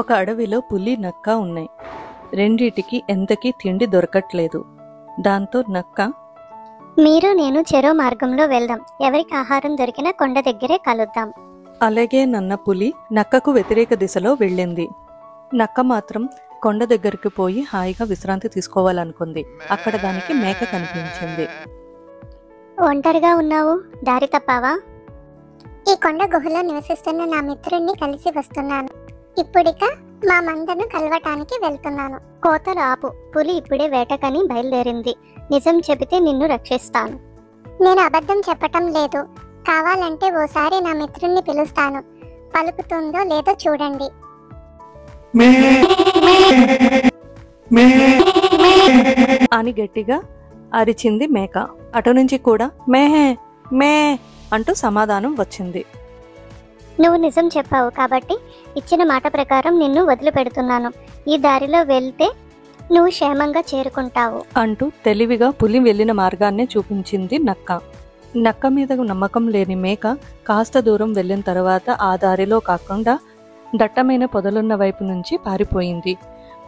ఒక అడవిలో పులి, నక్క ఉన్నాయి. రెండిటికి ఎంతకీ తిండి దొరకట్లేదు. దాంతో నక్క, మీరు నేను చెరో మార్గంలో వెళ్దాం. ఎవరికి ఆహారం దొరికినా కొండ దగ్గరే కలుద్దాం. అలాగే నన్న పులి నక్కకు వ్యతిరేక దిశలో వెళ్ళింది. నక్క మాత్రం కొండ దగ్గరికి పోయి హాయిగా విశ్రాంతి తీసుకోవాలనుకుంది. అక్కడ దానికి మేక కనిపించింది. ఒంటరిగా ఉన్నావు, దారి తప్పావా? ఈ కొండ గుహలో నివసిస్తున్న నా మిత్రుణ్ణి కలిసి వస్తున్నాను. ఇప్పుడిక మా మందను కలవటానికి వెళ్తున్నాను. కోతలు ఆపు, పులి ఇప్పుడే వేటకని బయలుదేరింది. నిజం చెబితే నిన్ను రక్షిస్తాను. నేను అబద్ధం చెప్పటం లేదు. కావాలంటే ఓసారి నా మిత్రుణ్ణి పిలుస్తాను. పలుకుతుందో లేదో చూడండి. అని గట్టిగా అరిచింది మేక. అటు నుంచి కూడా మే మే అంటూ సమాధానం వచ్చింది. నువ్వు నిజం చెప్పావు కాబట్టి ఇచ్చిన మాట ప్రకారం నిన్ను వదిలిపెడుతున్నాను. ఈ దారిలో వెళ్తే నువ్వు క్షేమంగా చేరుకుంటావు అంటూ తెలివిగా పులి వెళ్లిన మార్గాన్నే చూపించింది నక్క. నక్క మీద నమ్మకం లేని మేక కాస్త దూరం వెళ్ళిన తర్వాత ఆ దారిలో కాకుండా దట్టమైన పొదలున్న వైపు నుంచి పారిపోయింది.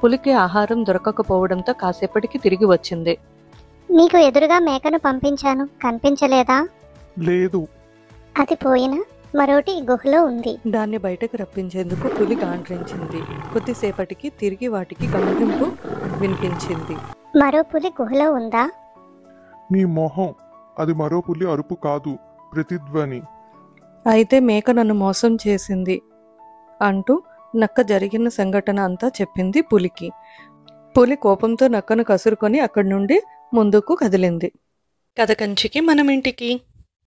పులికి ఆహారం దొరకకపోవడంతో కాసేపటికి తిరిగి వచ్చింది. నీకు ఎదురుగా మేకను పంపించాను, కనిపించలేదా? లేదు. అది పోయినా మరోటి ఈ గుహలో ఉంది. దాన్ని బయటకు రప్పించేందుకు పులి గాండ్రించింది. కొద్దిసేపటికి తిరిగి వాటికి గమనింపు వినిపించింది. మరో పులి గుహలో ఉందా? నీ మొహం, అది మరో పులి అరుపు కాదు, ప్రతిధ్వని. అయితే మేక నన్ను మోసం చేసింది అంటూ నక్క జరిగిన సంఘటన అంతా చెప్పింది పులికి. పులి కోపంతో నక్కను కసురుకొని అక్కడి నుండి ముందుకు కదిలింది. కథ కంచికి మనం ఇంటికి.